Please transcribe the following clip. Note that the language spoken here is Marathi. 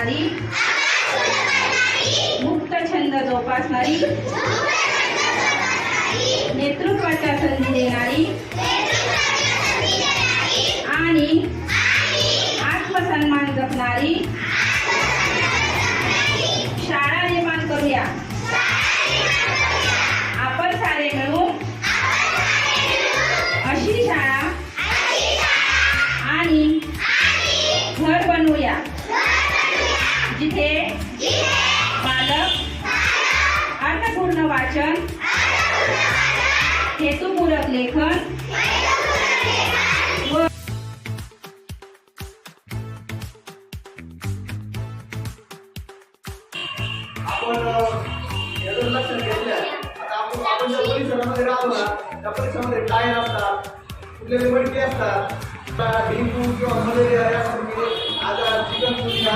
करणारी, मुक्त छंद जोपासणारी, नेतृत्वाच्या संधी देणारी आणि आत्मसन्मान जपणारी शाळा निर्माण करूया। आपण सारे मिळून अशी शाळा आणि घर बनवूया जिथे बालक अर्थपूर्ण वाचन, हेतुपूरक लेखन व आपण लक्षात घेतलं। आता आपण ज्या परिसरामध्ये राहतो ना, त्या परिसरामध्ये काय असतात, कुठले मडके असतात, डेंग्यू किंवा मलेरिया यासारखे आजार, चिकनगुनिया